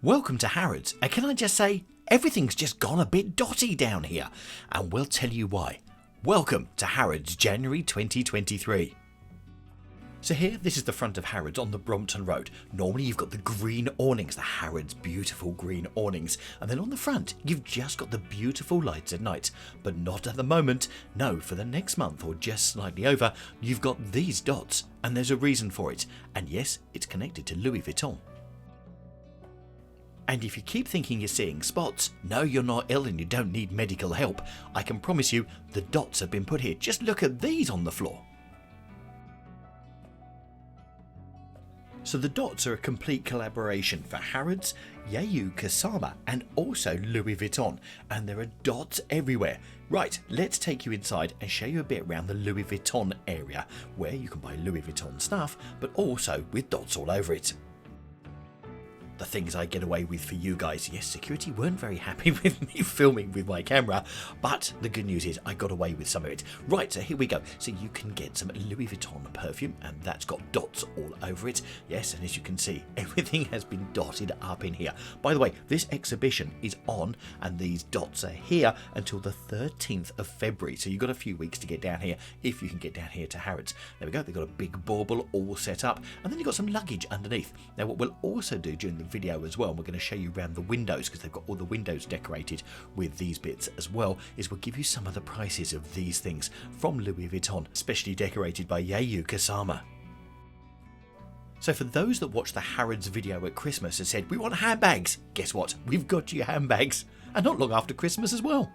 Welcome to Harrods, and can I just say, everything's just gone a bit dotty down here, and we'll tell you why. Welcome to Harrods January 2023. So here, this is the front of Harrods on the Brompton Road. Normally you've got the green awnings, the Harrods beautiful green awnings, and then on the front you've just got the beautiful lights at night. But not at the moment. No, for the next month or just slightly over, you've got these dots, and there's a reason for it. And yes, it's connected to Louis Vuitton. And if you keep thinking you're seeing spots, no, you're not ill and you don't need medical help. I can promise you the dots have been put here. Just look at these on the floor. So the dots are a complete collaboration for Harrods, Yayoi Kusama and also Louis Vuitton, and there are dots everywhere. Right, let's take you inside and show you a bit around the Louis Vuitton area, where you can buy Louis Vuitton stuff, but also with dots all over it. The things I get away with for you guys. Yes, security weren't very happy with me filming with my camera, but the good news is I got away with some of it. Right, so here we go. So you can get some Louis Vuitton perfume, and that's got dots all over it. Yes, and as you can see, everything has been dotted up in here. By the way, this exhibition is on, and these dots are here until the 13th of February. So you've got a few weeks to get down here, if you can get down here to Harrods. There we go, they've got a big bauble all set up, and then you've got some luggage underneath. Now what we'll also do during the video as well, and we're going to show you around the windows because they've got all the windows decorated with these bits as well, is we'll give you some of the prices of these things from Louis Vuitton, specially decorated by Yayoi Kusama. So for those that watched the Harrods video at Christmas and said, we want handbags, guess what? We've got you handbags, and not long after Christmas as well.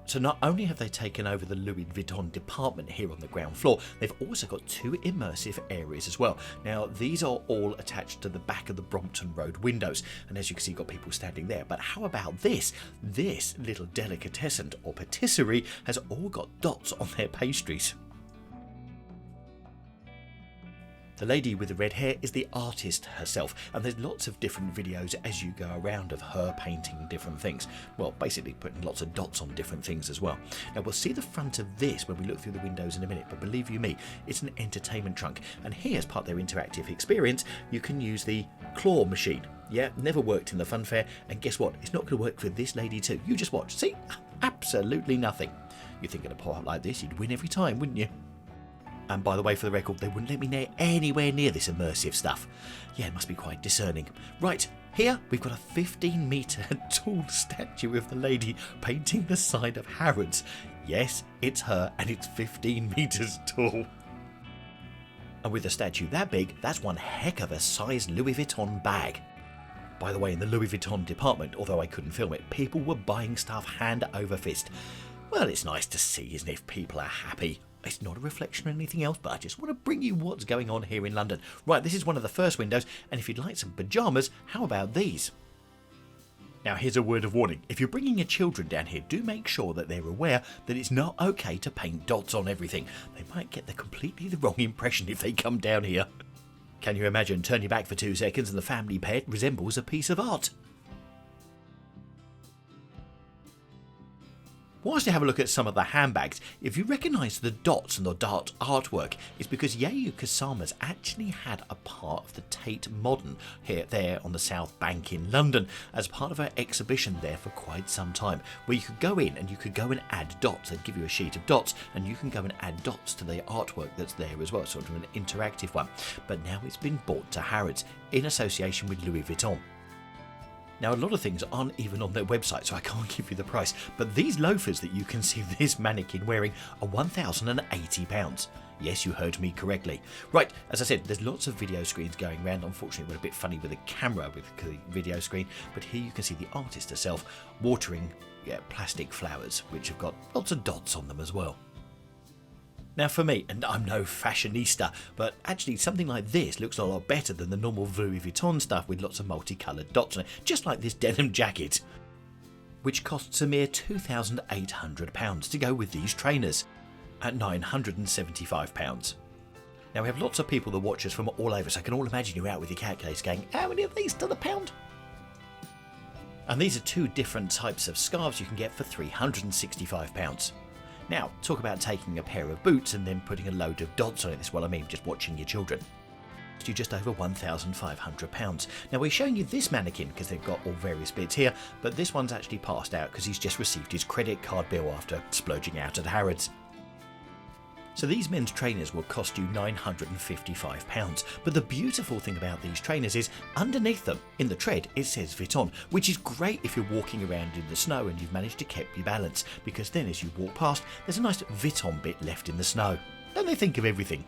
So not only have they taken over the Louis Vuitton department here on the ground floor, they've also got two immersive areas as well. Now these are all attached to the back of the Brompton Road windows, and as you can see you've got people standing there. But how about this? This little delicatessen or patisserie has all got dots on their pastries. The lady with the red hair is the artist herself, and there's lots of different videos as you go around of her painting different things. Well, basically putting lots of dots on different things as well. Now we'll see the front of this when we look through the windows in a minute, but believe you me, it's an entertainment trunk. And here, as part of their interactive experience, you can use the claw machine. Yeah, never worked in the fun fair, and guess what? It's not going to work for this lady too. You just watch. See? Absolutely nothing. You think in a pot like this, you'd win every time, wouldn't you? And by the way, for the record, they wouldn't let me anywhere near this immersive stuff. Yeah, it must be quite discerning. Right, here we've got a 15-metre tall statue of the lady painting the side of Harrods. Yes, it's her, and it's 15 metres tall. And with a statue that big, that's one heck of a size Louis Vuitton bag. By the way, in the Louis Vuitton department, although I couldn't film it, people were buying stuff hand over fist. Well, it's nice to see, isn't it, if people are happy. It's not a reflection on anything else, but I just want to bring you what's going on here in London. Right, this is one of the first windows, and if you'd like some pyjamas, how about these? Now here's a word of warning. If you're bringing your children down here, do make sure that they're aware that it's not okay to paint dots on everything. They might get completely the wrong impression if they come down here. Can you imagine? Turn your back for 2 seconds and the family pet resembles a piece of art. Whilst you have a look at some of the handbags, if you recognise the dots and the dot artwork, it's because Yayoi Kusama's actually had a part of the Tate Modern there on the South Bank in London as part of her exhibition there for quite some time, where you could go in and you could go and add dots. They'd give you a sheet of dots and you can go and add dots to the artwork that's there as well, sort of an interactive one. But now it's been brought to Harrods in association with Louis Vuitton. Now, a lot of things aren't even on their website, so I can't give you the price, but these loafers that you can see this mannequin wearing are £1,080. Yes, you heard me correctly. Right, as I said, there's lots of video screens going around. Unfortunately, we're a bit funny with the camera with the video screen, but here you can see the artist herself watering plastic flowers, which have got lots of dots on them as well. Now for me, and I'm no fashionista, but actually something like this looks a lot better than the normal Louis Vuitton stuff with lots of multicoloured dots on it, just like this denim jacket, which costs a mere £2,800 to go with these trainers at £975. Now we have lots of people that watch us from all over, so I can all imagine you out with your calculators going, how many of these to the pound? And these are two different types of scarves you can get for £365. Now, talk about taking a pair of boots and then putting a load of dots on it. That's what I mean, just watching your children. cost you just over £1,500. Now we're showing you this mannequin because they've got all various bits here, but this one's actually passed out because he's just received his credit card bill after splodging out at Harrods. So these men's trainers will cost you £955, but the beautiful thing about these trainers is underneath them, in the tread, it says Vuitton, which is great if you're walking around in the snow and you've managed to keep your balance, because then as you walk past, there's a nice Vuitton bit left in the snow. Don't they think of everything?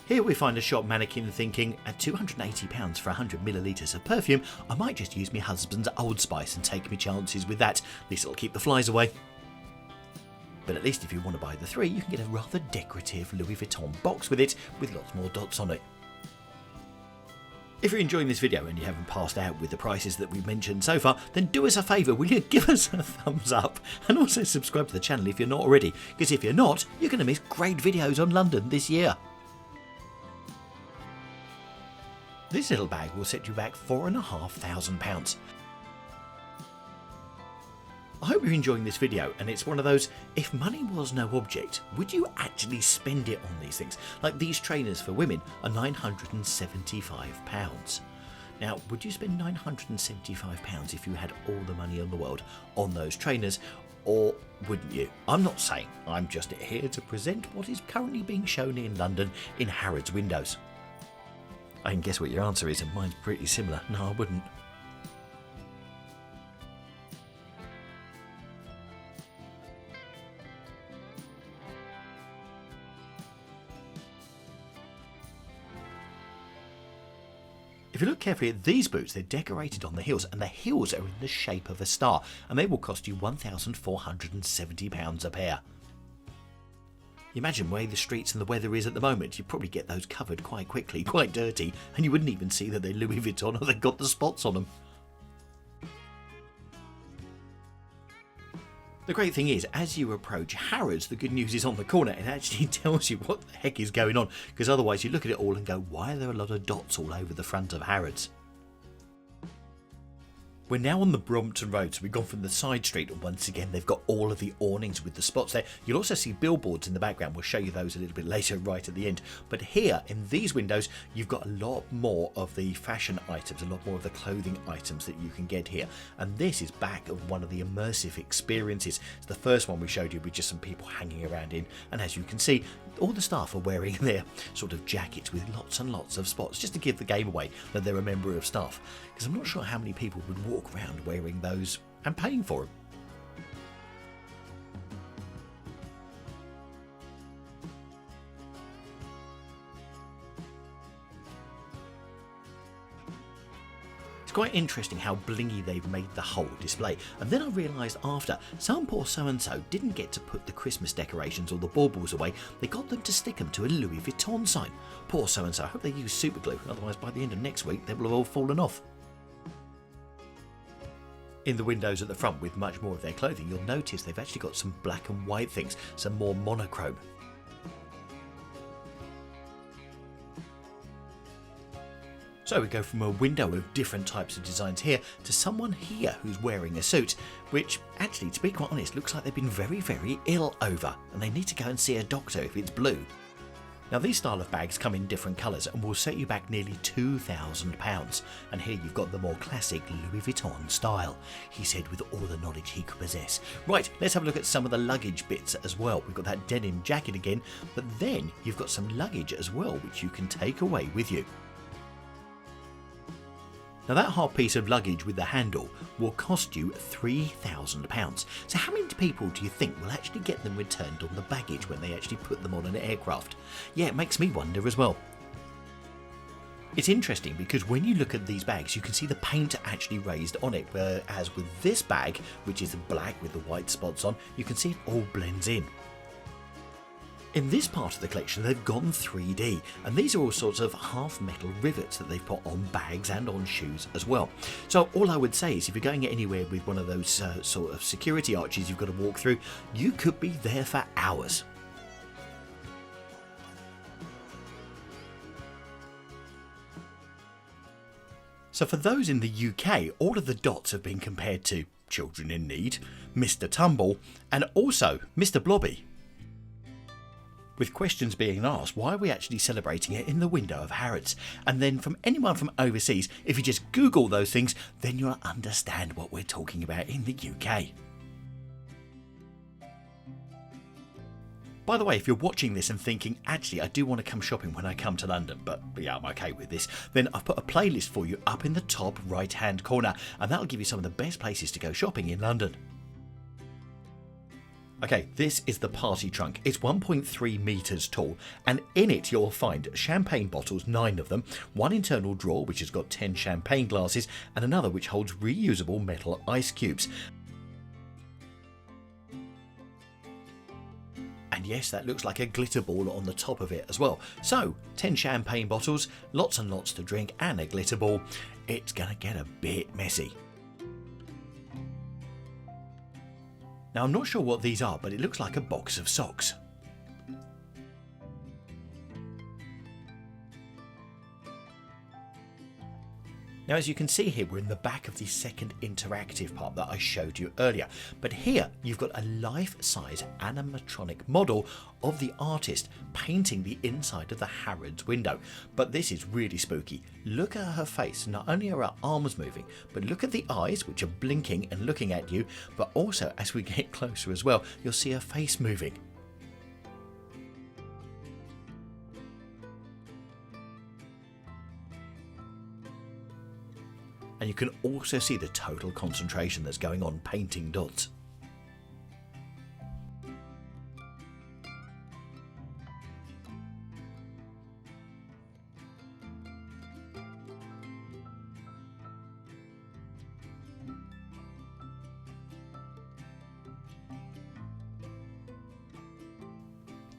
Here we find a shop mannequin thinking, at £280 for 100 millilitres of perfume, I might just use my husband's Old Spice and take me chances with that, at least it'll keep the flies away. But at least if you want to buy the 3, you can get a rather decorative Louis Vuitton box with it, with lots more dots on it. If you're enjoying this video and you haven't passed out with the prices that we've mentioned so far, then do us a favour, will you give us a thumbs up and also subscribe to the channel if you're not already, because if you're not, you're going to miss great videos on London this year. This little bag will set you back £4,500. I hope you're enjoying this video, and it's one of those, if money was no object, would you actually spend it on these things? Like these trainers for women are £975. Now, would you spend £975 if you had all the money in the world on those trainers, or wouldn't you? I'm not saying, I'm just here to present what is currently being shown in London in Harrods windows. I can guess what your answer is, and mine's pretty similar. No, I wouldn't. If you look carefully at these boots, they're decorated on the heels, and the heels are in the shape of a star, and they will cost you £1,470 a pair. You imagine the way the streets and the weather is at the moment, you'd probably get those covered quite quickly, quite dirty, and you wouldn't even see that they're Louis Vuitton or they've got the spots on them. The great thing is, as you approach Harrods, the good news is on the corner. It actually tells you what the heck is going on, because otherwise you look at it all and go, why are there a lot of dots all over the front of Harrods? We're now on the Brompton Road, so we've gone from the side street, and once again they've got all of the awnings with the spots there. You'll also see billboards in the background. We'll show you those a little bit later, right at the end. But here, in these windows, you've got a lot more of the fashion items, a lot more of the clothing items that you can get here. And this is back of one of the immersive experiences. It's the first one we showed you with just some people hanging around in, and as you can see, all the staff are wearing their sort of jackets with lots and lots of spots, just to give the game away that they're a member of staff. Because I'm not sure how many people would walk around wearing those and paying for them. It's quite interesting how blingy they've made the whole display, and then I realised after, some poor so-and-so didn't get to put the Christmas decorations or the baubles away, they got them to stick them to a Louis Vuitton sign. Poor so-and-so, I hope they use super glue, otherwise by the end of next week they will have all fallen off. In the windows at the front with much more of their clothing, you'll notice they've actually got some black and white things, some more monochrome. So we go from a window of different types of designs here to someone here who's wearing a suit, which actually, to be quite honest, looks like they've been very, very ill over, and they need to go and see a doctor if it's blue. Now these style of bags come in different colours and will set you back nearly £2,000, and here you've got the more classic Louis Vuitton style, he said with all the knowledge he could possess. Right, let's have a look at some of the luggage bits as well. We've got that denim jacket again, but then you've got some luggage as well which you can take away with you. Now that hard piece of luggage with the handle will cost you £3,000. So how many people do you think will actually get them returned on the baggage when they actually put them on an aircraft? Yeah, it makes me wonder as well. It's interesting because when you look at these bags, you can see the paint actually raised on it, whereas with this bag, which is black with the white spots on, you can see it all blends in. In this part of the collection, they've gone 3D, and these are all sorts of half metal rivets that they've put on bags and on shoes as well. So all I would say is if you're going anywhere with one of those sort of security arches you've got to walk through, you could be there for hours. So for those in the UK, all of the dots have been compared to Children in Need, Mr. Tumble, and also Mr. Blobby. with questions being asked why are we actually celebrating it in the window of Harrods. And then from anyone from overseas, if you just Google those things, then you'll understand what we're talking about in the UK. By the way, if you're watching this and thinking, actually I do want to come shopping when I come to London, but yeah, I'm okay with this, then I've put a playlist for you up in the top right hand corner, and that'll give you some of the best places to go shopping in London. Okay, this is the party trunk. It's 1.3 metres tall, and in it you'll find champagne bottles, 9 of them, one internal drawer which has got 10 champagne glasses, and another which holds reusable metal ice cubes. And yes, that looks like a glitter ball on the top of it as well. So, 10 champagne bottles, lots and lots to drink, and a glitter ball. It's gonna get a bit messy. Now, I'm not sure what these are, but it looks like a box of socks. Now, as you can see here, we're in the back of the second interactive part that I showed you earlier. But here, you've got a life-size animatronic model of the artist painting the inside of the Harrods window. But this is really spooky. Look at her face. Not only are her arms moving, but look at the eyes, which are blinking and looking at you. But also, as we get closer as well, you'll see her face moving. And you can also see the total concentration that's going on painting dots.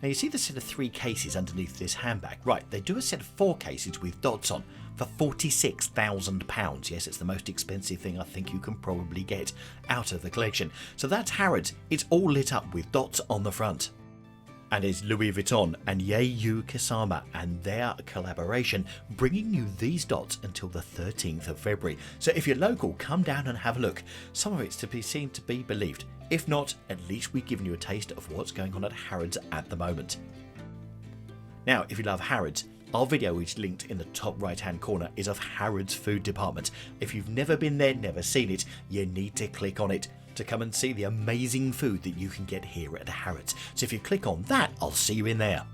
Now you see the set of 3 cases underneath this handbag. Right, they do a set of 4 cases with dots on for £46,000. Yes, it's the most expensive thing I think you can probably get out of the collection. So that's Harrods. It's all lit up with dots on the front. And it's Louis Vuitton and Yayoi Kusama and their collaboration bringing you these dots until the 13th of February. So if you're local, come down and have a look. Some of it's to be seen to be believed. If not, at least we've given you a taste of what's going on at Harrods at the moment. Now, if you love Harrods, our video which is linked in the top right hand corner is of Harrods food department. If you've never been there, never seen it, you need to click on it to come and see the amazing food that you can get here at Harrods. So if you click on that, I'll see you in there.